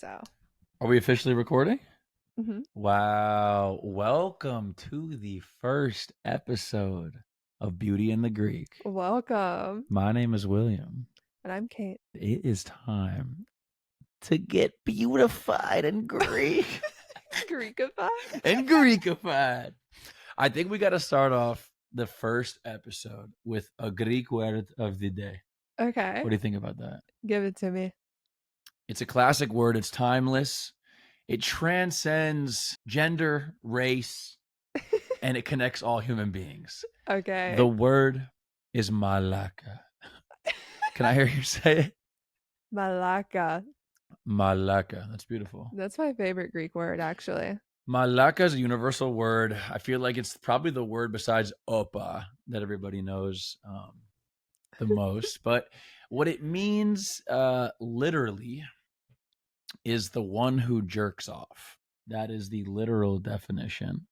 so. Are we officially recording? Mm-hmm. Wow. Welcome to the first episode of Beauty and the Greek. Welcome. My name is William. And I'm Kate. It is time to get beautified and Greek. Greekified? And Greekified. I think we got to start off the first episode with a Greek word of the day. Okay. What do you think about that? Give it to me. It's a classic word. It's timeless. It transcends gender, race, and it connects all human beings. Okay. The word is malaka. Can I hear you say it? Malaka. Malaka. That's beautiful. That's my favorite Greek word, actually. Malaka is a universal word. I feel like it's probably the word besides opa that everybody knows the most. But what it means literally is the one who jerks off. That is the literal definition.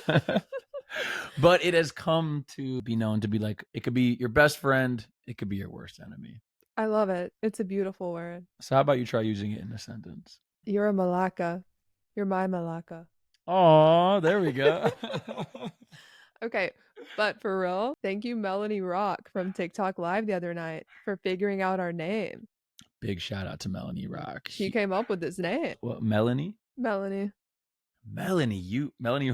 But it has come to be known to be like, it could be your best friend, it could be your worst enemy. I love it. It's a beautiful word. So how about you try using it in a sentence? You're a malaka. You're my malaka. Oh, there we go. Okay, but for real, thank you, Melanie Rock from TikTok Live the other night for figuring out our name. Big shout out to Melanie Rock. She came up with this name. What, Melanie? Melanie. Melanie,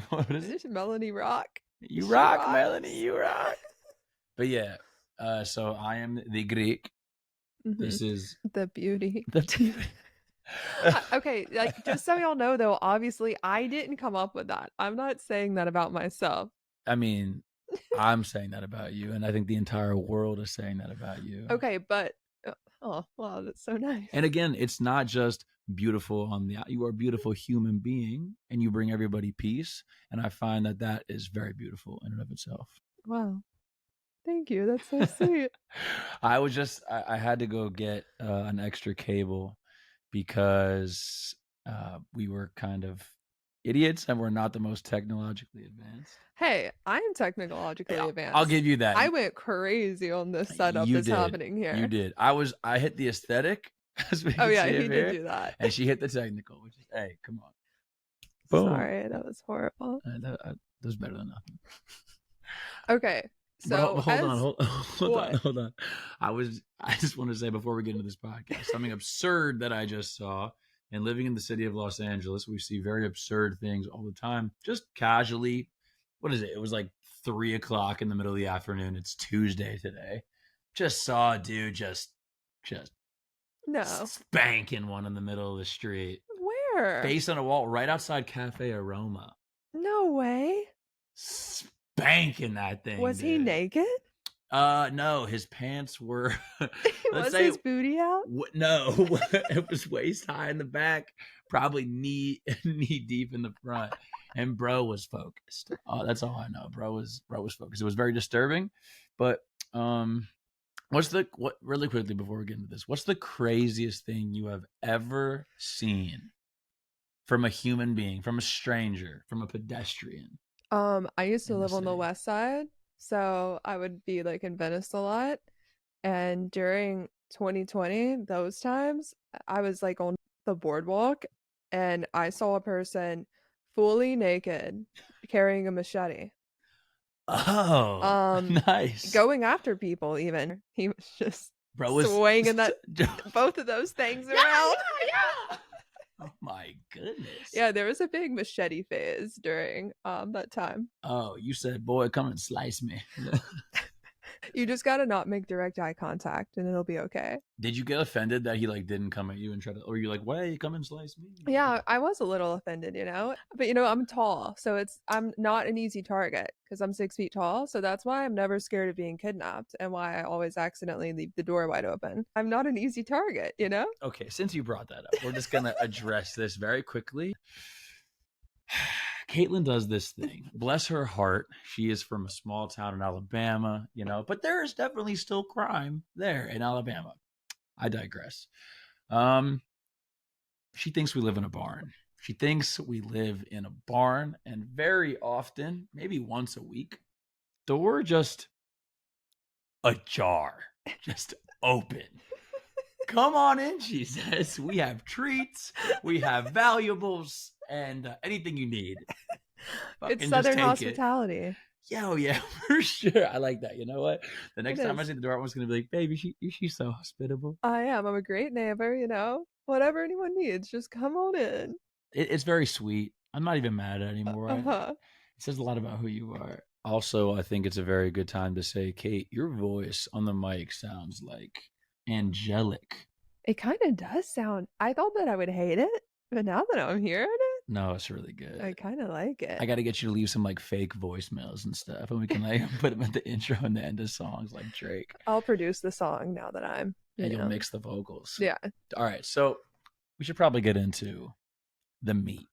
what is it? Melanie Rock. You She rock, rocks. Melanie, you rock. But yeah, so I am the Greek. Mm-hmm. This is the beauty. the beauty. Okay, like just so y'all know though, obviously I didn't come up with that. I'm not saying that about myself. I mean, I'm saying that about you, and I think the entire world is saying that about you. Okay, but oh wow, that's so nice. And again, it's not just beautiful on the you are a beautiful human being, and you bring everybody peace. And I find that that is very beautiful in and of itself. Wow, thank you. That's so sweet. I had to go get an extra cable because we were kind of idiots and we're not the most technologically advanced. Hey, I'm technologically advanced. I'll give you that. I went crazy on this setup that's happening here. You did. I hit the aesthetic. Oh yeah, he did do that. And she hit the technical, which is, hey, come on. Boom. Sorry, that was horrible. That was better than nothing. Okay. So hold on. I just want to say before we get into this podcast, something absurd that I just saw. And living in the city of Los Angeles, we see very absurd things all the time, just casually. What is it? It was like 3:00 in the middle of the afternoon. It's Tuesday today. Just saw a dude just spanking one in the middle of the street. Where? Face on a wall right outside Cafe Aroma. No way. Spanking that thing. Was he naked? No, his pants were. Was his booty out? No, it was waist high in the back, probably knee deep in the front, and bro was focused. That's all I know. Bro was focused. It was very disturbing, but really quickly before we get into this, what's the craziest thing you have ever seen from a human being, from a stranger, from a pedestrian? I used to live on the west side, so I would be like in Venice a lot. And during 2020, those times, I was like on the boardwalk and I saw a person fully naked carrying a machete. Oh, nice. Going after people even. He was just swinging both of those things around. Yeah. Oh my goodness. Yeah, there was a big machete phase during that time. Oh, you said, boy, come and slice me. You just gotta not make direct eye contact and it'll be okay. Did you get offended that he like didn't come at you and try to, or you like, why come and slice me? Yeah, I was a little offended, but I'm tall, so I'm not an easy target because I'm 6 feet tall. So that's why I'm never scared of being kidnapped and why I always accidentally leave the door wide open. I'm not an easy target, Okay, since you brought that up, we're just gonna address this very quickly. Caitlin does this thing. Bless her heart. She is from a small town in Alabama, but there is definitely still crime there in Alabama. I digress. She thinks we live in a barn. And very often, maybe once a week, door just ajar, just open. come on in, she says. We have treats, we have valuables, and anything you need. It's Fucking just Southern take it. hospitality. Yeah, oh yeah, for sure. I like that. You know what? The It next time I is. see the door, I was gonna be like, "Baby, she's so hospitable." I am. I'm a great neighbor, Whatever anyone needs, just come on in. It's very sweet. I'm not even mad at it anymore. It Uh-huh. says a lot about who you are. Also, I think it's a very good time to say, Kate, your voice on the mic sounds like angelic. It kind of does sound. I thought that I would hate it, but now that I'm hearing it, No, it's really good. I kind of like I it. got to get you to leave some like fake voicemails and stuff, and we can like put them at the intro and the end of songs like Drake, I'll produce the song now that I'm, and you'll mix the vocals. Yeah. All right, so we should probably get into the meat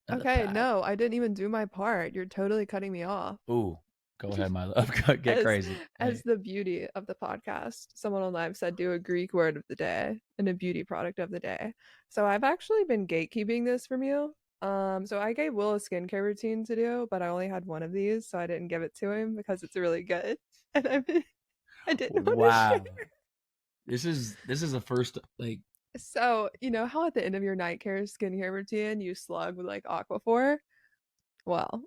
of the Okay, pie. no, I didn't even do my part. You're totally cutting me off. Ooh, go ahead, my love. Get as crazy. as Hey, the beauty of the podcast, someone on live said do a Greek word of the day and a beauty product of the day. So I've actually been gatekeeping this from you. So I gave Will a skincare routine to do, but I only had one of these, so I didn't give it to him because it's really good. And I didn't want to share. wow. This is the first like So, you know how at the end of your night care skincare routine you slug with like Aquaphor? Well,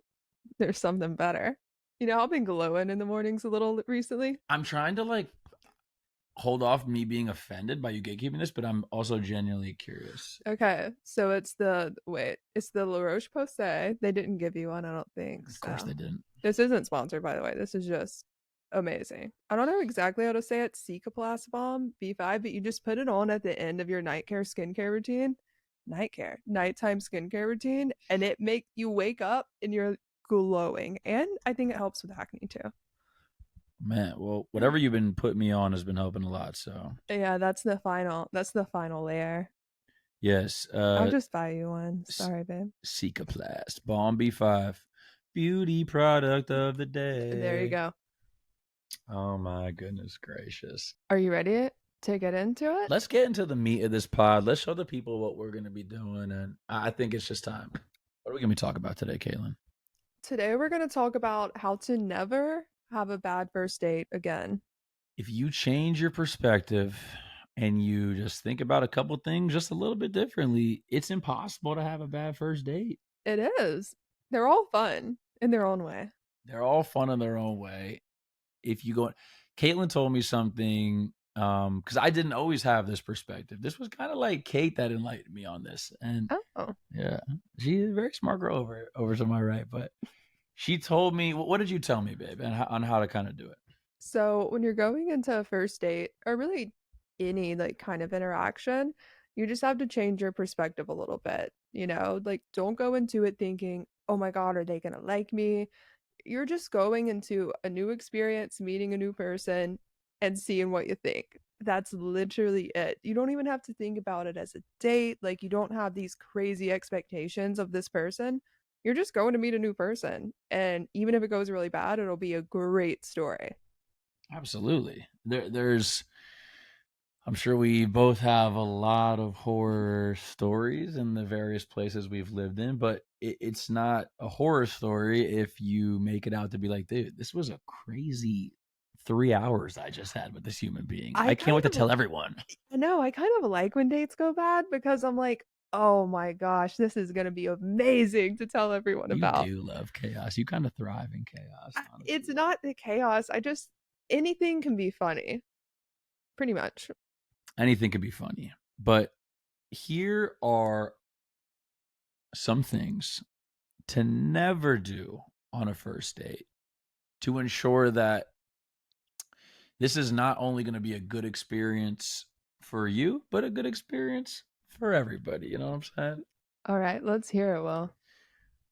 there's something better. You know, I've been glowing in the mornings a little recently. I'm trying to like hold off me being offended by you gatekeeping this, but I'm also genuinely curious. Okay, so it's the La Roche Posay. They didn't give you one, I don't think. Of course So they didn't. this isn't sponsored, by the way. This is just amazing. I don't know exactly how to say it. Cicaplast Balm B5, but you just put it on at the end of your night care skincare routine, nighttime skincare routine, and it make you wake up and you're glowing. And I think it helps with acne too. Man, well, Yeah, whatever you've been putting me on has been helping a lot. So yeah, that's the final. That's the final layer. yes, I'll just buy you one. Sorry, babe. Cicaplast Balm B5, beauty product of the There you day. go. Oh my goodness gracious! Are you ready to get into it? Let's get into the meat of this pod. Let's show the people what we're going to be doing, and I think it's just time. What are we going to be talking about today, Caitlin? Today we're going to talk about how to never have a bad first date again. If you change your perspective and you just think about a couple things just a little bit differently, it's impossible to have a bad first date. It is. They're all fun in their own way. They're all fun in their own way. If you go, Caitlin told me something because I didn't always have this perspective. This was kind of like Kate that enlightened me on this, and Oh. yeah, she's a very smart girl over to my right. But she told me, what did you tell me, babe, and on how to kind of do it? So, when you're going into a first date or really any like kind of interaction, you just have to change your perspective a little bit. Like don't go into it thinking, "Oh my God, are they going to like me?" You're just going into a new experience, meeting a new person, and seeing what you think. That's literally it. You don't even have to think about it as a date. Like, you don't have these crazy expectations of this person. You're just going to meet a new person. And even if it goes really bad, it'll be a great story. Absolutely. There's I'm sure we both have a lot of horror stories in the various places we've lived in, but it's not a horror story if you make it out to be like, dude, this was a crazy 3 hours I just had with this human being. I I can't kind wait to of, tell everyone. I know, I kind of like when dates go bad because I'm like, oh my gosh, this is going to be amazing to tell everyone You about. do love chaos. You kind of thrive in chaos, It's honestly. not the chaos. Anything can be funny, pretty much. Anything could be funny. But here are some things to never do on a first date to ensure that this is not only going to be a good experience for you, but a good experience for everybody. You know what I'm saying? All right, let's hear it, Will.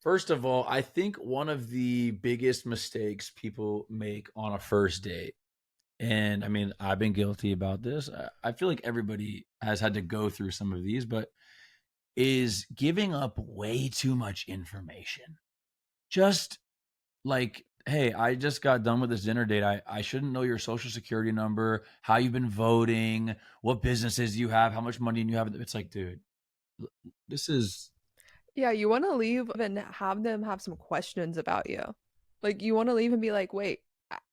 First of all, I think one of the biggest mistakes people make on a first date, and I mean, I've been guilty about this. I feel like everybody has had to go through some of these, but is giving up way too much information. Just like, hey, I just got done with this dinner date. I shouldn't know your social security number, how you've been voting, what businesses you have, how much money you have. It's like, dude, this is Yeah, you want to leave and have them have some questions about you. Like, you want to leave and be like, wait,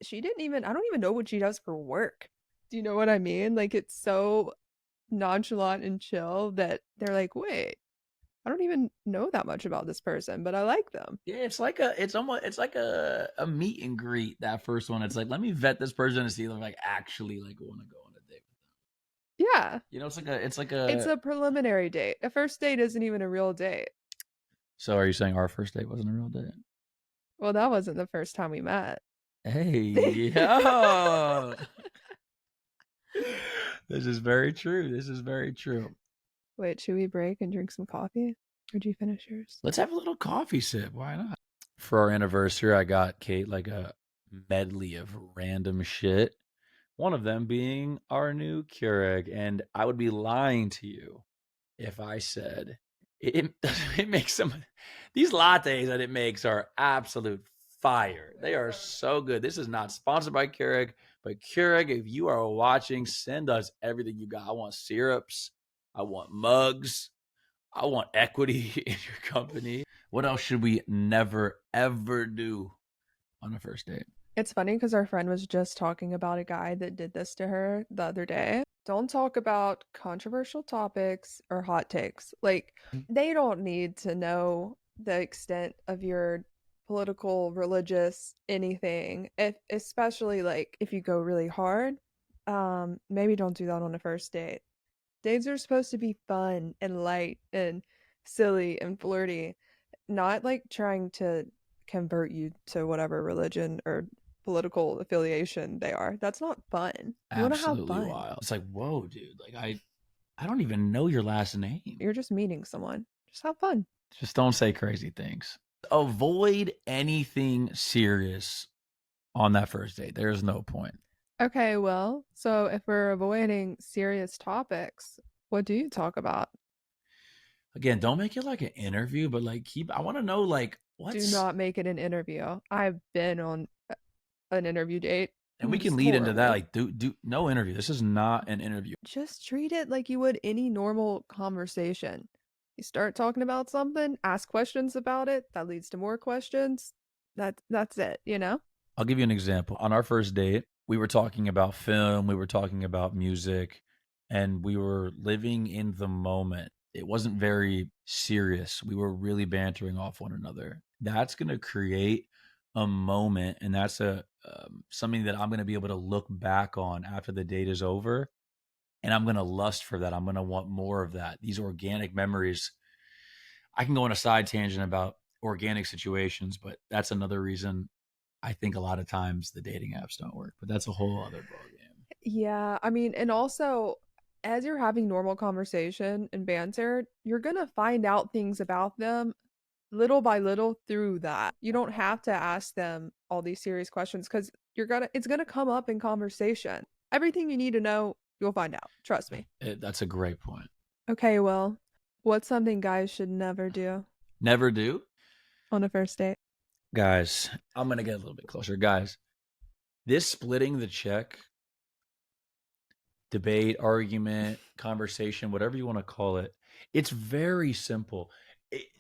she didn't even, I don't even know what she does for work. Do you know what I mean? Like, it's so nonchalant and chill that they're like, wait, I don't even know that much about this person, but I like them. Yeah, it's like a meet and greet. That first one, it's like, let me vet this person and see if I actually like want to go on a date with them. Yeah. You know, It's a preliminary date. A first date isn't even a real date. So are you saying our first date wasn't a real date? Well, that wasn't the first time we met. Hey, yo. This is very true. This is very true. Wait, should we break and drink some coffee? Or do you finish yours? Let's have a little coffee sip. Why not? For our anniversary, I got Kate like a medley of random shit. One of them being our new Keurig. And I would be lying to you if I said it makes some these lattes that it makes are absolute fire. They are so good. This is not sponsored by Keurig, but Keurig, if you are watching, send us everything you got. I want syrups. I want mugs. I want equity in your company. What else should we never ever do on a first date? It's funny because our friend was just talking about a guy that did this to her the other day. Don't talk about controversial topics or hot takes. Like, they don't need to know the extent of your political, religious, anything. If especially like if you go really hard, maybe don't do that on a first date. Dates are supposed to be fun and light and silly and flirty, not like trying to convert you to whatever religion or political affiliation they are. That's not fun. You want to have Absolutely fun. wild. It's like, whoa, dude. Like I don't even know your last name. You're just meeting someone. Just have fun. Just don't say crazy things. Avoid anything serious on that first date. There's no point. Okay, well, so if we're avoiding serious topics, what do you talk about? Again, don't make it like an interview, but like I want to know like Do what's not make it an interview. I've been on an interview date. and we It was can lead into that horrible. like do no interview. This is not an interview. Just treat it like you would any normal conversation. You start talking about something, ask questions about it, that leads to more questions. That's it, you know? I'll give you an example. On our first date, we were talking about film, we were talking about music, and we were living in the moment. It wasn't very serious. We were really bantering off one another. That's going to create a moment, and that's a something that I'm going to be able to look back on after the date is over, and I'm going to lust for that. I'm going to want more of that. These organic memories. I can go on a side tangent about organic situations, but that's another reason I think a lot of times the dating apps don't work, but that's a whole other ballgame. Yeah, I mean, and also as you're having normal conversation and banter, you're gonna find out things about them little by little through that. You don't have to ask them all these serious questions because it's gonna come up in conversation. Everything you need to know, you'll find out. Trust me. That's a great point. Okay, well, what's something guys should never do Never do. on a first date? Guys, I'm going to get a little bit closer. Guys, this splitting the check, debate, argument, conversation, whatever you want to call it, it's very simple.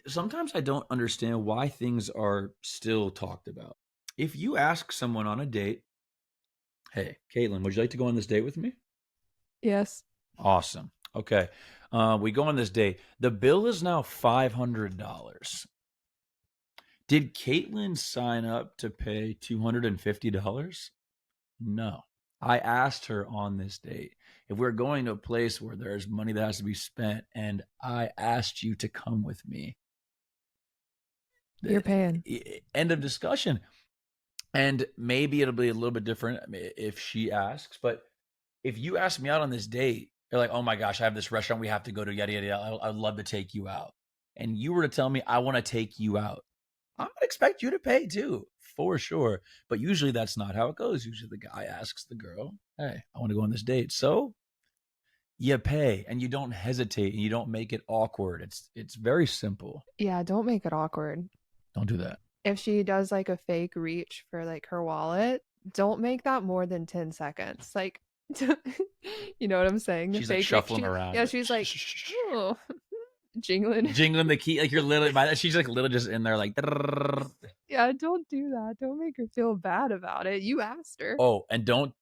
Sometimes I don't understand why things are still talked about. If you ask someone on a date, hey, Caitlin, would you like to go on this date with me? Yes. Awesome. Okay. We go on this date. The bill is now $500. Did Caitlin sign up to pay $250? No. I asked her on this date if we're going to a place where there's money that has to be spent, and I asked you to come with me. You're paying. End of discussion. And maybe it'll be a little bit different if she asks, but if you ask me out on this date, you're like, oh my gosh, I have this restaurant we have to go to, yada, yada, yada. I'd love to take you out. And you were to tell me, I want to take you out. I would expect you to pay too, for sure. But usually that's not how it goes. Usually the guy asks the girl, hey, I want to go on this date. So you pay and you don't hesitate and you don't make it awkward. It's very simple. Yeah, don't make it awkward. Don't do that. If she does like a fake reach for like her wallet, don't make that more than 10 seconds. Like, you know what I'm saying? The She's like fake reach. shuffling around. Yeah, she's like, oh, jingling. Jingling the key. Like you're literally, she's like literally just in there like. Yeah, don't do that. Don't make her feel bad about it. You asked her. Oh, and don't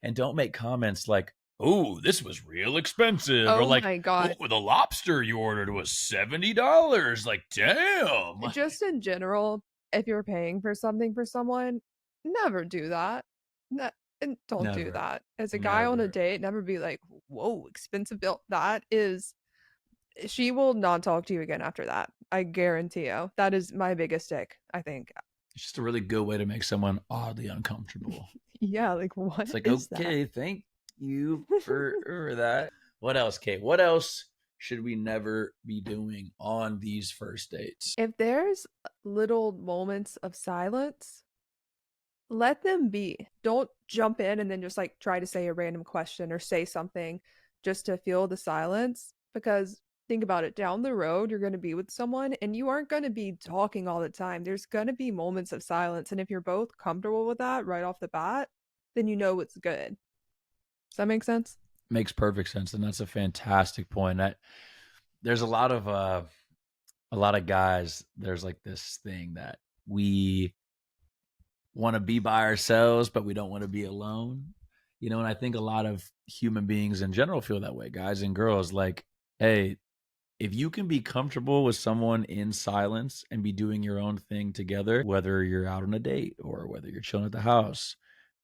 and don't make comments like, oh, this was real expensive. Or Oh like, my god. oh, the lobster you ordered was $70. Like, damn. Just in general, if you're paying for something for someone, never do that. Ne- and don't do Never. that. As a guy on a Never. date, never be like, whoa, expensive bill. That is, she will not talk to you again after that. I guarantee you. That is my biggest stick, I think. It's just a really good way to make someone oddly uncomfortable. Yeah, like what It's like, is that? okay, thank you for that. What else, Kate? What else should we never be doing on these first dates? If there's little moments of silence, let them be. Don't jump in and then just like try to say a random question or say something just to feel the silence. Because think about it, down the road, you're going to be with someone and you aren't going to be talking all the time. There's going to be moments of silence. And if you're both comfortable with that right off the bat, then you know it's good. Does that make sense? Makes perfect sense, and that's a fantastic point. There's a lot of guys. There's like this thing that we want to be by ourselves, but we don't want to be alone. And I think a lot of human beings in general feel that way, guys and girls. Like, hey, if you can be comfortable with someone in silence and be doing your own thing together, whether you're out on a date or whether you're chilling at the house,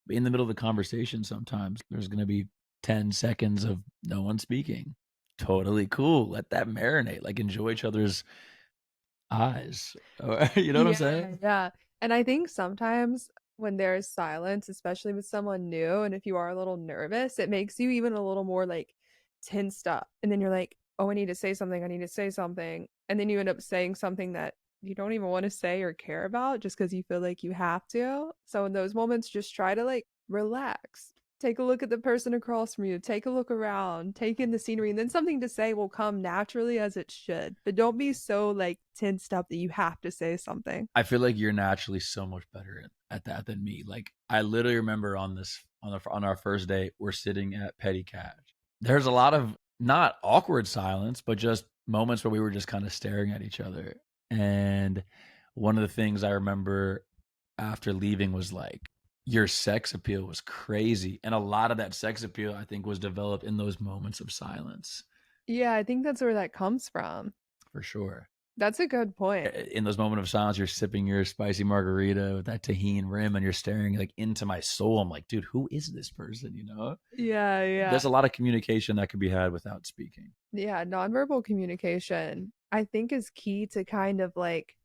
in the middle of the conversation, sometimes there's going to be 10 seconds of no one speaking. Totally cool. Let that marinate. Like, enjoy each other's eyes. You know what I'm Yeah, saying? yeah. And I think sometimes when there's silence, especially with someone new, and if you are a little nervous, it makes you even a little more like tensed up. And then you're like, oh, I need to say something. I need to say something. And then you end up saying something that you don't even want to say or care about just because you feel like you have to. So in those moments, just try to like relax. Take a look at the person across from you. Take a look around. Take in the scenery. And then something to say will come naturally as it should. But don't be so like tensed up that you have to say something. I feel like you're naturally so much better at that than me. Like, I literally remember on our first date, we're sitting at Petty Cash. There's a lot of not awkward silence, but just moments where we were just kind of staring at each other. And one of the things I remember after leaving was like, your sex appeal was crazy. And a lot of that sex appeal, I think, was developed in those moments of silence, Yeah, I think that's where that comes from. for sure. That's a good point. In those moments of silence, you're sipping your spicy margarita with that tahini rim and you're staring like into my soul. I'm like, dude, who is this person? Yeah, yeah. There's a lot of communication that could be had without speaking. Yeah, nonverbal communication, I think, is key to kind of like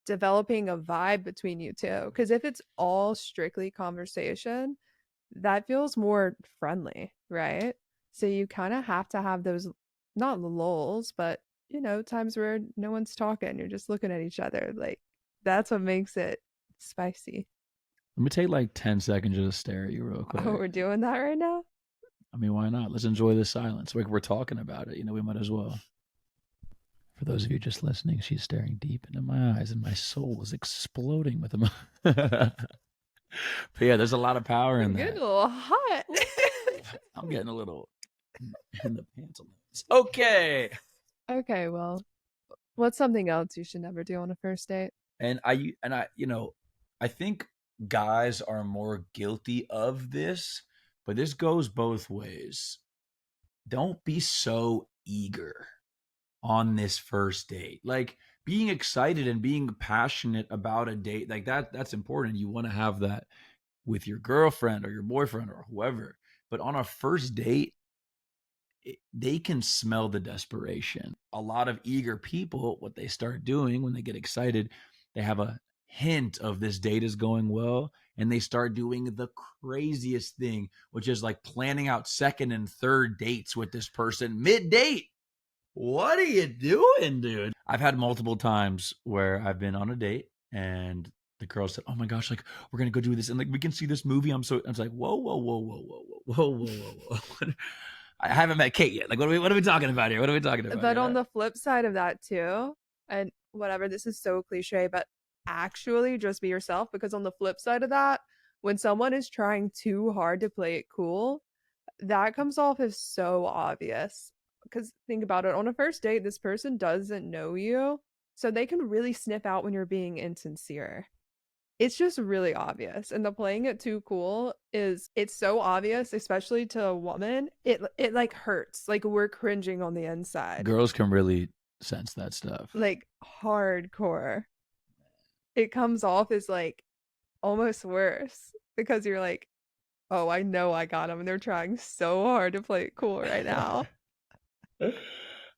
developing a vibe between you two. Because if it's all strictly conversation, that feels more friendly, right? So you kind of have to have those, not lulls, but times where no one's talking, you're just looking at each other. Like that's what makes it spicy. Let me take like 10 seconds just to stare at you real Oh, quick. we're doing that right now? I mean, why not? Let's enjoy this silence. Like, we're talking about it. We might as well. For those of you just listening, she's staring deep into my eyes and my soul is exploding with them. But yeah, there's a lot of power in I'm getting that. a little hot. I'm getting a little in the pants. Okay. Okay, well, what's something else you should never do on a first date? I think guys are more guilty of this, but this goes both ways. Don't be so eager on this first date. Like, being excited and being passionate about a date, like that's important. You want to have that with your girlfriend or your boyfriend or whoever. But on a first date, they can smell the desperation. A lot of eager people, what they start doing when they get excited, they have a hint of this date is going well, and they start doing the craziest thing, which is like planning out second and third dates with this person mid date. What are you doing, dude? I've had multiple times where I've been on a date and the girl said, "Oh my gosh, like we're gonna go do this, and like we can see this movie." I was like, "Whoa, whoa, whoa, whoa, whoa, whoa, whoa, whoa, whoa!" I haven't met Kate yet. Like, what are we talking about here? What are we talking about? But on the flip side of that too, and whatever, this is so cliche, but actually just be yourself, because on the flip side of that, when someone is trying too hard to play it cool, that comes off as so obvious. Because think about it, on a first date, this person doesn't know you, so they can really sniff out when you're being insincere. It's just really obvious. And the playing it too cool is it's so obvious, especially to a woman. It like hurts. Like we're cringing on the inside. Girls can really sense that stuff. Like hardcore. It comes off as like almost worse because you're like, oh, I know I got them and they're trying so hard to play it cool right now.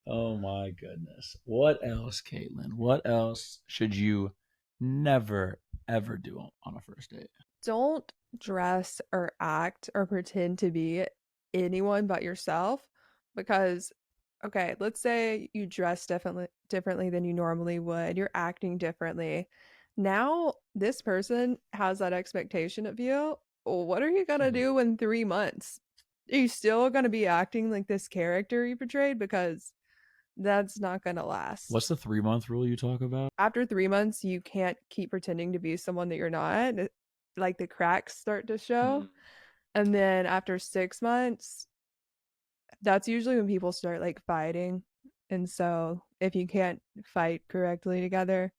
Oh my goodness. What else, Caitlin? What else should you never, ever do on a first date? Don't dress or act or pretend to be anyone but yourself because okay, let's say you dress differently than you normally would. You're acting differently. Now this person has that expectation of you. Well, what are you going to do in 3 months? Are you still going to be acting like this character you portrayed because that's not going to last. What's the 3-month rule you talk about? After 3 months, you can't keep pretending to be someone that you're not. Like the cracks start to show. And then after 6 months, that's usually when people start like fighting. And so if you can't fight correctly together,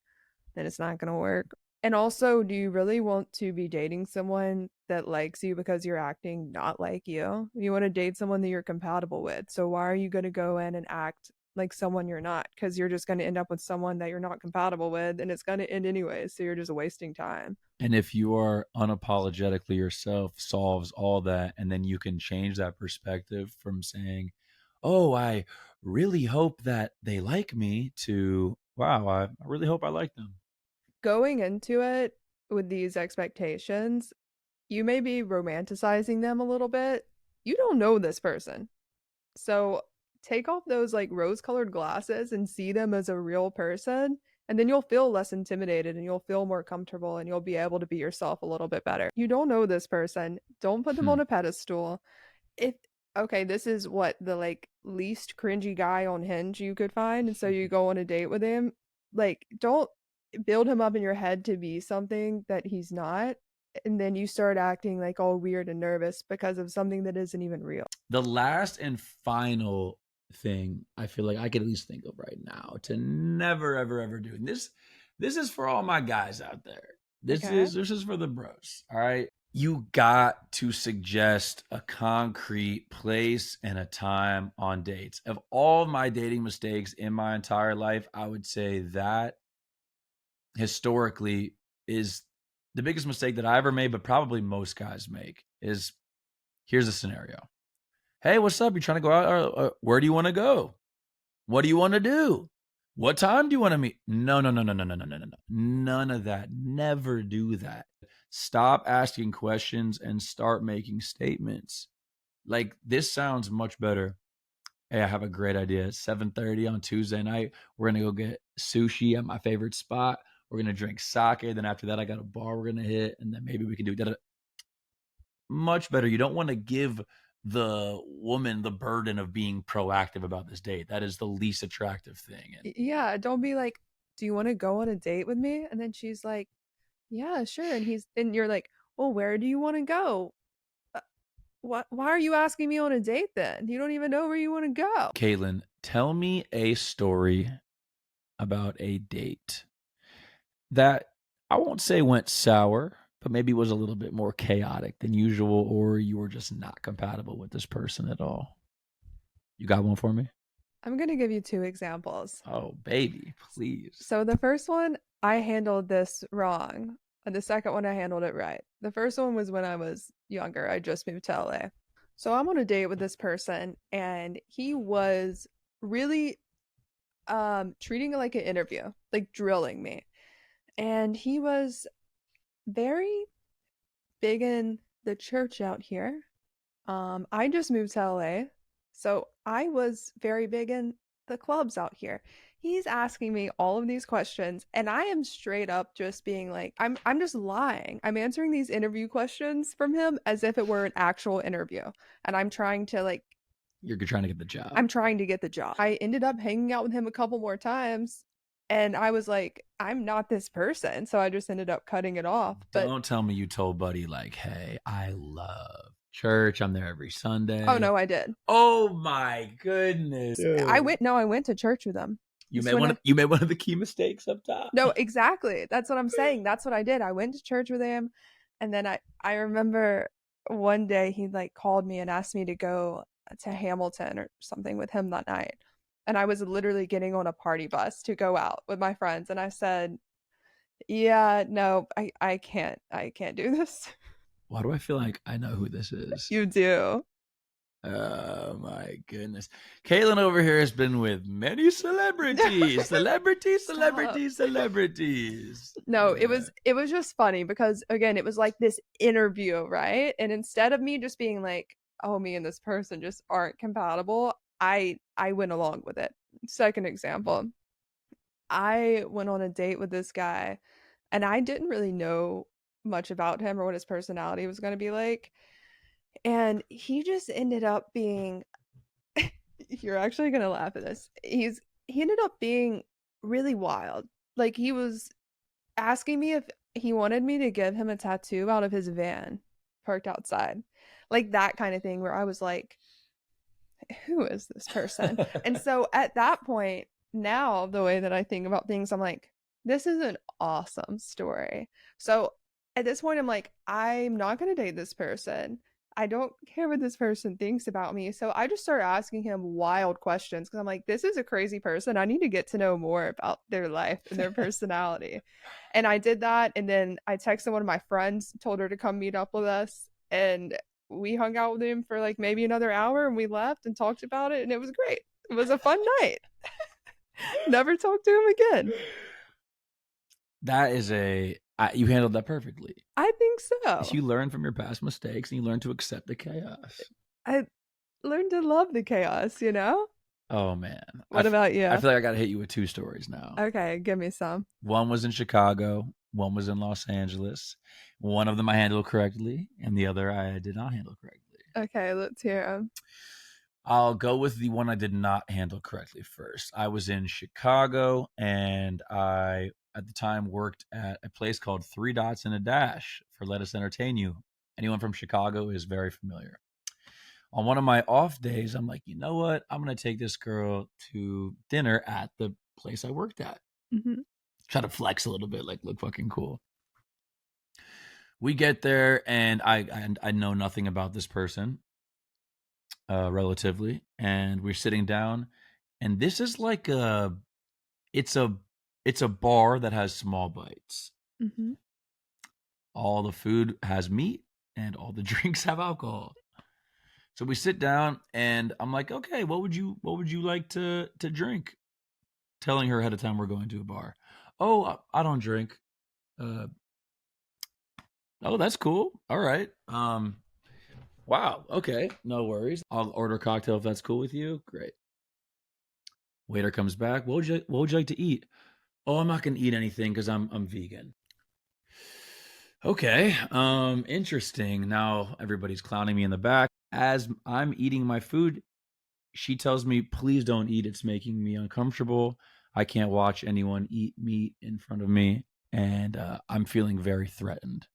then it's not going to work. And also, do you really want to be dating someone that likes you because you're acting not like you? You want to date someone that you're compatible with. So why are you going to go in and act like someone you're not? Because you're just going to end up with someone that you're not compatible with, and it's going to end anyways. So you're just wasting time. And if you are unapologetically yourself, solves all that, and then you can change that perspective from saying, "Oh, I really hope that they like me," to "Wow, I really hope I like them." Going into it with these expectations, you may be romanticizing them a little bit. You don't know this person. So take off those like rose colored glasses and see them as a real person. And then you'll feel less intimidated and you'll feel more comfortable and you'll be able to be yourself a little bit better. You don't know this person. Don't put them Hmm. on a pedestal. If, okay, this is what the like least cringy guy on Hinge you could find. And so you go on a date with him. Like, don't build him up in your head to be something that he's not. And then you start acting like all weird and nervous because of something that isn't even real. The last and final thing I feel like I could at least think of right now to never, ever, ever do. And this is for all my guys out there. Okay. This is for the bros. All right. You got to suggest a concrete place and a time on dates. Of all my dating mistakes in my entire life, I would say that historically is the biggest mistake that I ever made, but probably most guys make is here's a scenario. Hey, what's up? You trying to go out? Where do you want to go? What do you want to do? What time do you want to meet? No, no, no, no, no, no, no, no, no, no. None of that. Never do that. Stop asking questions and start making statements. Like this sounds much better. Hey, I have a great idea. It's 7:30 on Tuesday night. We're gonna go get sushi at my favorite spot. We're gonna drink sake. Then after that, I got a bar we're gonna hit, and then maybe we can do that. Much better. You don't want to give the woman the burden of being proactive about this date. That is the least attractive thing. And Yeah, don't be like, "Do you want to go on a date with me?" And then she's like, "Yeah, sure." And you're like, "Well, where do you want to go?" Uh, what? Why are you asking me on a date then? You don't even know where you want to go. Caitlin, tell me a story about a date that I won't say went sour, but maybe was a little bit more chaotic than usual, or you were just not compatible with this person at all. You got one for me? I'm gonna give you two examples. Oh, baby, please. So the first one, I handled this wrong. And the second one, I handled it right. The first one was when I was younger. I just moved to LA. So I'm on a date with this person, and he was really treating it like an interview, like drilling me. And he was very big in the church out here. I just moved to LA, so I was very big in the clubs out here. He's asking me all of these questions, and I am straight up just being like, I'm just lying. I'm answering these interview questions from him as if it were an actual interview, and I'm trying to like You're trying to get the job. I'm trying to get the job. I ended up hanging out with him a couple more times, and I was like, I'm not this person, so I just ended up cutting it off. But Don't tell me you told Buddy, like, hey, I love church. I'm there every Sunday. oh no, I did. Oh my goodness. I went to church with him. You made one of the key mistakes up top. No, exactly. That's what I'm saying. That's what I did. I went to church with him, and then I remember one day he like called me and asked me to go to Hamilton or something with him that night. And I was literally getting on a party bus to go out with my friends, and I said, "Yeah, no, I can't. I can't do this." Why do I feel like I know who this is? You do. Oh my goodness. Caitlin over here has been with many celebrities. Celebrities, Stop. celebrities, celebrities. No, it was just funny because again, it was like this interview, right? And instead of me just being like, "Oh, me and this person just aren't compatible," I went along with it. Second example, I went on a date with this guy and I didn't really know much about him or what his personality was going to be like. And he just ended up being you're actually going to laugh at this. He ended up being really wild. Like he was asking me if he wanted me to give him a tattoo out of his van parked outside. Like that kind of thing where I was like, who is this person? And so at that point, now the way that I think about things, I'm like, this is an awesome story. So at this point, I'm like, I'm not going to date this person. I don't care what this person thinks about me. So I just started asking him wild questions because I'm like, this is a crazy person. I need to get to know more about their life and their personality. And I did that. And then I texted one of my friends, told her to come meet up with us. And we hung out with him for like maybe another hour and we left and talked about it. And it was great. It was a fun night. Never talked to him again. That is you handled that perfectly. I think so. You learn from your past mistakes and you learn to accept the chaos. I learned to love the chaos, you know? Oh man. What about you? I feel like I got to hit you with two stories now. Okay, give me some. One was in Chicago, one was in Los Angeles. One of them I handled correctly, and the other I did not handle correctly. Okay, let's hear them. I'll go with the one I did not handle correctly first. I was in Chicago, and I, at the time, worked at a place called Three Dots and a Dash for Let Us Entertain You. Anyone from Chicago is very familiar. On one of my off days, I'm like, you know what? I'm going to take this girl to dinner at the place I worked at. Mm-hmm. Try to flex a little bit, like look fucking cool. We get there, and I know nothing about this person, relatively, and we're sitting down, and this is like it's a bar that has small bites. Mm-hmm. All the food has meat, and all the drinks have alcohol. So we sit down, and I'm like, okay, what would you like to drink? Telling her ahead of time we're going to a bar. Oh, I don't drink. Oh, that's cool. All right. Wow. Okay. No worries. I'll order a cocktail if that's cool with you. Great. Waiter comes back. What would you like to eat? Oh, I'm not gonna eat anything because I'm vegan. Okay. Interesting. Now everybody's clowning me in the back. As I'm eating my food, she tells me, please don't eat. It's making me uncomfortable. I can't watch anyone eat meat in front of me. And I'm feeling very threatened.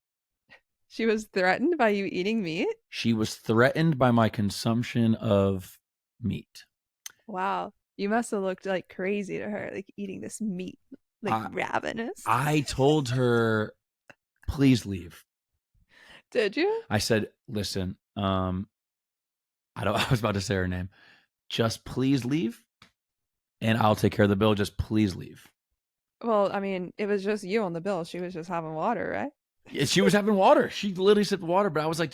She was threatened by you eating meat? She was threatened by my consumption of meat. Wow. You must have looked like crazy to her, like eating this meat, like ravenous. I told her, please leave. Did you? I said, listen, I was about to say her name. Just please leave, and I'll take care of the bill. Just please leave. Well, I mean, it was just you on the bill. She was just having water, right? Yeah, she was having water. She literally sipped water, but I was like,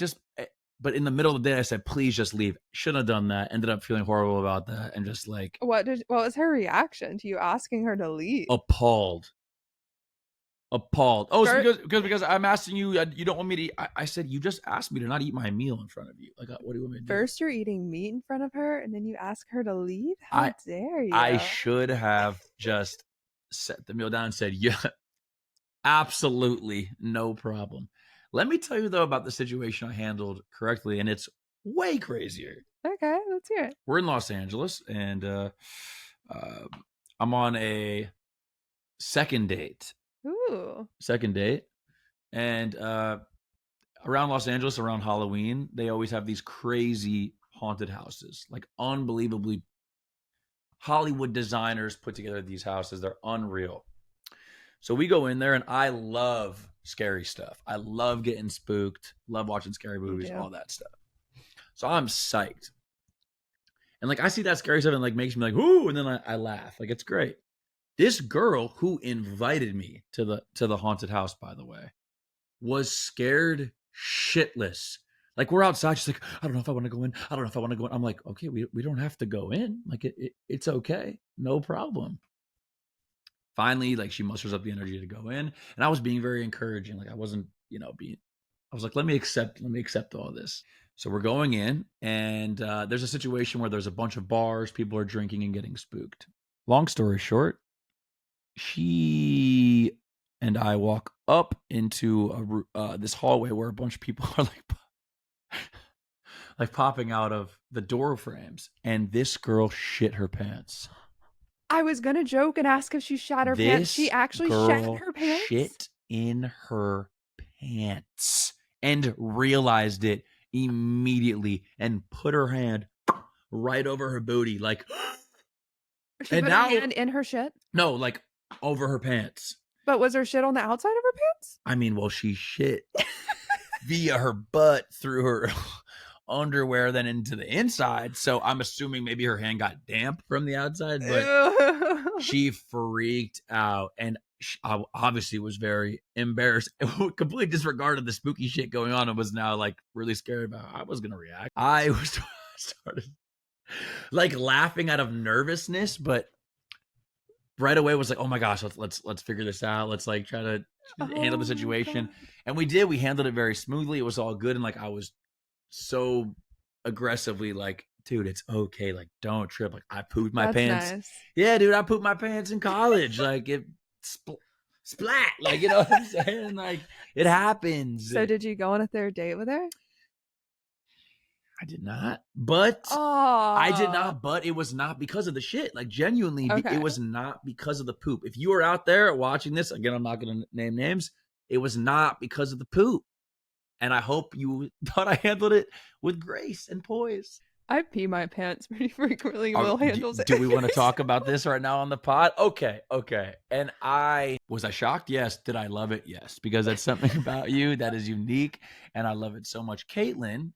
but in the middle of the day, I said, please just leave. Shouldn't have done that. Ended up feeling horrible about that. And just like, what was her reaction to you asking her to leave? Appalled. Oh, so because I'm asking you, you don't want me to eat. I said, you just asked me to not eat my meal in front of you. Like, what do you want me to do? First, you're eating meat in front of her, and then you ask her to leave? How dare you? I should have just set the meal down and said, yeah, absolutely no problem. Let me tell you, though, about the situation I handled correctly, and it's way crazier. Okay, let's hear it. We're in Los Angeles, and I'm on a second date. Ooh. Second date. And around Los Angeles, around Halloween, they always have these crazy haunted houses, like unbelievably Hollywood designers put together these houses. They're unreal. So we go in there, and I love scary stuff. I love getting spooked, love watching scary movies, all that stuff. So I'm psyched. And like I see that scary stuff and like makes me like, ooh, and then I laugh. Like it's great. This girl who invited me to the haunted house, by the way, was scared shitless. Like we're outside, she's like, I don't know if I want to go in. I don't know if I want to go in. I'm like, okay, we don't have to go in. Like it's okay, no problem. Finally, like she musters up the energy to go in, and I was being very encouraging. Like I wasn't, I was like, let me accept all this. So we're going in, and there's a situation where there's a bunch of bars, people are drinking and getting spooked. Long story short, she and I walk up into this hallway where a bunch of people are like popping out of the door frames, and this girl shit her pants. I was gonna joke and ask if she shat her pants. She actually shat her pants? Shit in her pants and realized it immediately and put her hand right over her booty, like. She put her hand in her shit? No, like over her pants. But was her shit on the outside of her pants? I mean, well, she shit via her butt through her underwear, then into the inside. So I'm assuming maybe her hand got damp from the outside, but she freaked out and she obviously was very embarrassed, completely disregarded the spooky shit going on, and was now like really scared about how I was gonna react. I was started like laughing out of nervousness, but right away was like, oh my gosh, let's figure this out. Let's like try to handle the situation. And we did. We handled it very smoothly. It was all good. And like I was so aggressively like, dude, it's okay. Like, don't trip. Like I pooped my pants. Nice. Yeah, dude, I pooped my pants in college. Like it splat. Like, you know what I'm saying? Like it happens. So did you go on a third date with her? I did not, but but it was not because of the shit. Like genuinely, it was not because of the poop. If you are out there watching this, again, I'm not going to name names. It was not because of the poop. And I hope you thought I handled it with grace and poise. I pee my pants pretty frequently. Will handles it. Do we want to talk about this right now on the pod? Okay. And was I shocked? Yes. Did I love it? Yes. Because that's something about you that is unique. And I love it so much. Caitlin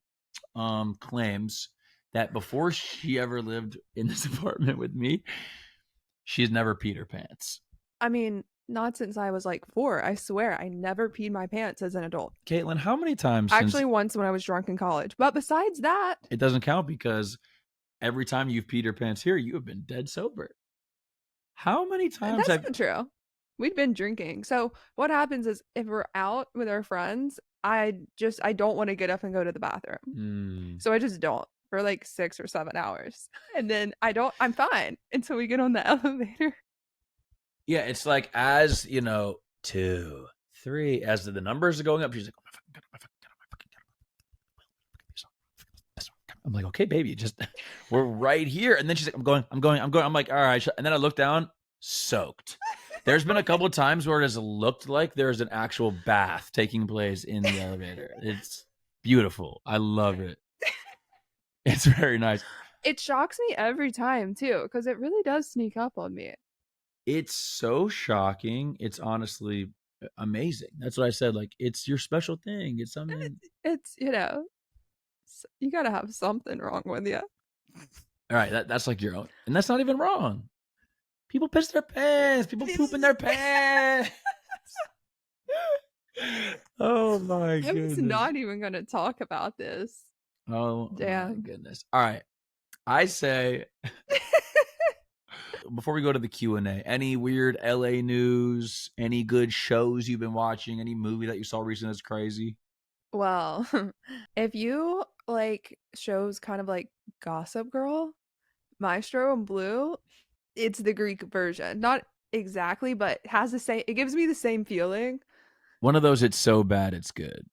claims that before she ever lived in this apartment with me, she's never peed her pants. I mean, not since I was like 4. I swear, I never peed my pants as an adult. Caitlin, how many times? Actually, once when I was drunk in college. But besides that, it doesn't count because every time you've peed your pants here, you have been dead sober. How many times? That's not true. We'd been drinking. So what happens is if we're out with our friends, I don't want to get up and go to the bathroom. So I just don't for like 6 or 7 hours. And then I'm fine until we get on the elevator. Yeah, it's like as, 2, 3, as the numbers are going up, she's like, oh my fucking God. I'm like, okay, baby, we're right here. And then she's like, I'm going. I'm like, all right. And then I look down, soaked. There's been a couple of times where it has looked like there's an actual bath taking place in the elevator. It's beautiful. I love it. It's very nice. It shocks me every time, too, because it really does sneak up on me. It's so shocking. It's honestly amazing. That's what I said. Like, it's your special thing. It's something. It's, you got to have something wrong with you. All right. That's like your own. And that's not even wrong. People piss their pants. People poop in their pants. Oh, my goodness. I was not even going to talk about this. Oh, damn. My goodness. All right. I say, before we go to the Q&A, any weird LA news, any good shows you've been watching, any movie that you saw recently that's crazy? Well, if you like shows kind of like Gossip Girl, Maestro and Blue, it's the Greek version. Not exactly, but it gives me the same feeling. One of those, it's so bad it's good.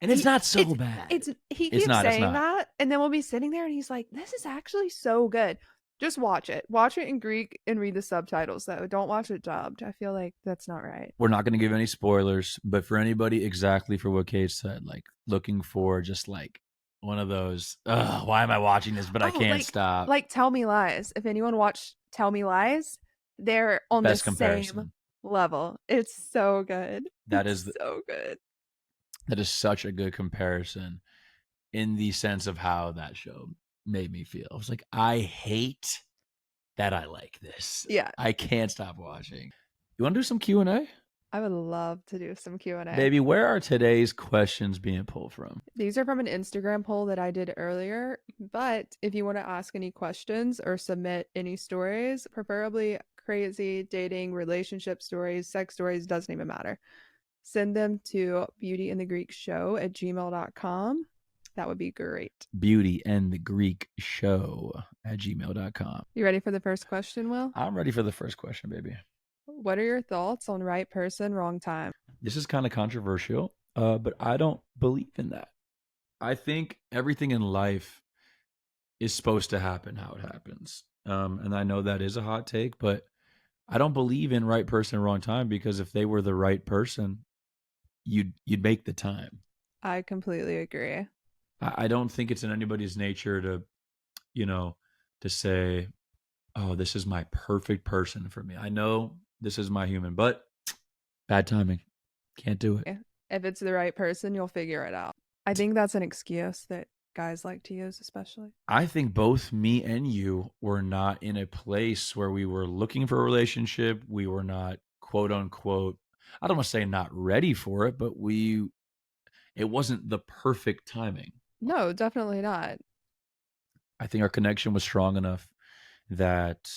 And it's not so bad. He keeps saying that, and then we'll be sitting there and he's like, this is actually so good. Just watch it. Watch it in Greek and read the subtitles, though. Don't watch it dubbed. I feel like that's not right. We're not going to give any spoilers, but for anybody, exactly for what Kate said, like looking for just like one of those, ugh, why am I watching this, but I Oh, can't stop. like Tell Me Lies. If anyone watched Tell Me Lies, they're on the Best same comparison. level. It's so good. That It's is so good. that is such a good comparison in the sense of how that show made me feel. I was like, I hate that I like this. Yeah, I can't stop watching. You want to do some Q&A? I would love to do some Q&A. Baby, where are today's questions being pulled from? These are from an Instagram poll that I did earlier, but if you want to ask any questions or submit any stories, preferably crazy dating, relationship stories, sex stories, doesn't even matter. Send them to beautyandthegreekshow@gmail.com. That would be great. beautyandthegreekshow@gmail.com. You ready for the first question, Will? I'm ready for the first question, baby. What are your thoughts on right person, wrong time? This is kind of controversial, but I don't believe in that. I think everything in life is supposed to happen how it happens. And I know that is a hot take, but I don't believe in right person, wrong time, because if they were the right person, you'd make the time. I completely agree. I don't think it's in anybody's nature to, you know, to say, oh, this is my perfect person for me. I know this is my human, but bad timing. Can't do it. If it's the right person, you'll figure it out. I think that's an excuse that guys like to use, especially. I think both me and you were not in a place where we were looking for a relationship. We were not, quote unquote, I don't want to say not ready for it, but it wasn't the perfect timing. No, definitely not. I think our connection was strong enough that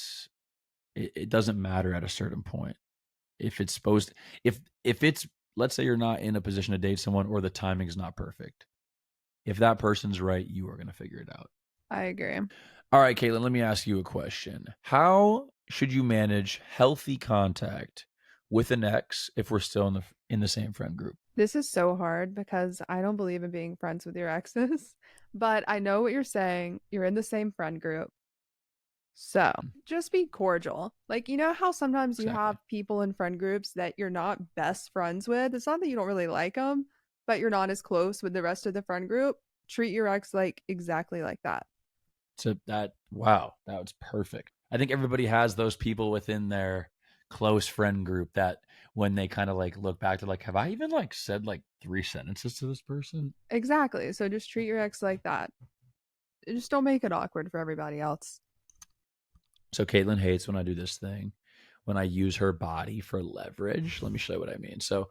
it doesn't matter at a certain point. If it's supposed, if it's, let's say you're not in a position to date someone or the timing is not perfect. If that person's right, you are going to figure it out. I agree. All right, Caitlin, let me ask you a question. How should you manage healthy contact with an ex if we're still in the same friend group? This is so hard because I don't believe in being friends with your exes, but I know what you're saying. You're in the same friend group. So just be cordial. Like, you know how sometimes you Exactly. have people in friend groups that you're not best friends with? It's not that you don't really like them, but you're not as close with the rest of the friend group. Treat your ex like exactly like that. So wow, that was perfect. I think everybody has those people within their close friend group that when they kind of like look back to like, have I even like said like 3 sentences to this person? Exactly. So just treat your ex like that. Just don't make it awkward for everybody else. So Caitlin hates when I do this thing, when I use her body for leverage. Let me show you what I mean. So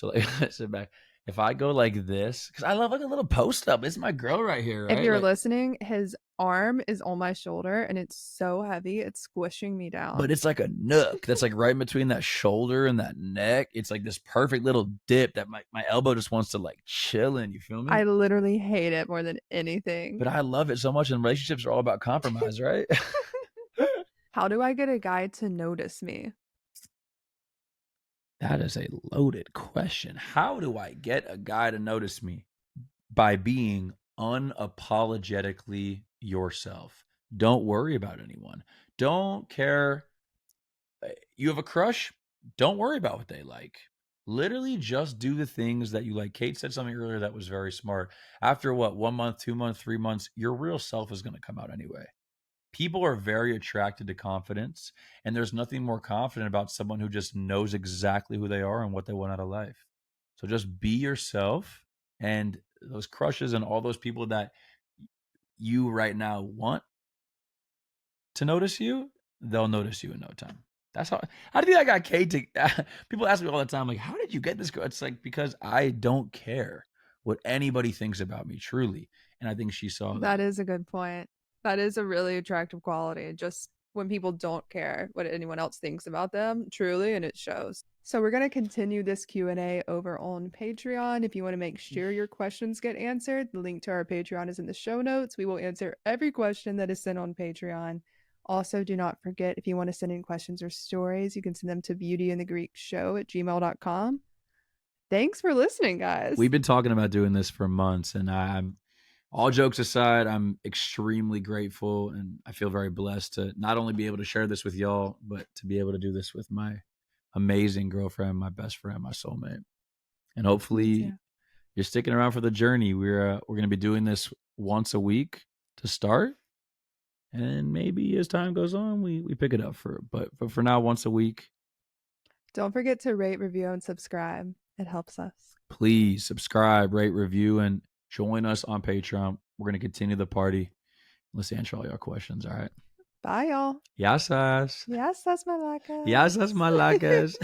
like sit back. If I go like this, because I love like a little post up. It's my girl right here, If right? you're Like, listening, his arm is on my shoulder and it's so heavy, it's squishing me but down. it's like a nook that's like right in between that shoulder and that neck. It's like this perfect little dip that my elbow just wants to like chill in. You feel me? I literally hate it more than anything. But I love it so much, and relationships are all about compromise, right? How do I get a guy to notice me? That is a loaded question. How do I get a guy to notice me? By being unapologetically yourself. Don't worry about anyone. Don't care. You have a crush? Don't worry about what they like. Literally just do the things that you like. Kate said something earlier that was very smart. After what, 1 month, 2 months, 3 months, your real self is going to come out anyway. People are very attracted to confidence, and there's nothing more confident about someone who just knows exactly who they are and what they want out of life. So just be yourself, and those crushes and all those people that you right now want to notice you, they'll notice you in no time. That's how do you think I got Kate to people ask me all the time, like, how did you get this girl? It's like because I don't care what anybody thinks about me, truly. And I think she saw That that. is a good point. That is a really attractive quality. Just when people don't care what anyone else thinks about them, truly, and it shows. So we're going to continue this Q&A over on Patreon. If you want to make sure your questions get answered, the link to our Patreon is in the show notes. We will answer every question that is sent on Patreon. Also, do not forget, if you want to send in questions or stories, you can send them to beautyandthegreekshow@gmail.com. Thanks for listening, guys. We've been talking about doing this for months, and I'm all jokes aside, I'm extremely grateful and I feel very blessed to not only be able to share this with y'all, but to be able to do this with my amazing girlfriend, my best friend, my soulmate. And Me hopefully too. you're sticking around for the journey. We're going to be doing this once a week to start, and maybe as time goes on, we pick it up but for now, once a week. Don't forget to rate, review, and subscribe. It helps us. Please subscribe, rate, review, and join us on Patreon. We're going to continue the party. Let's answer all your questions. All right. Bye, y'all. Yasas. Yes, that's my lacas. Yasas, malacas.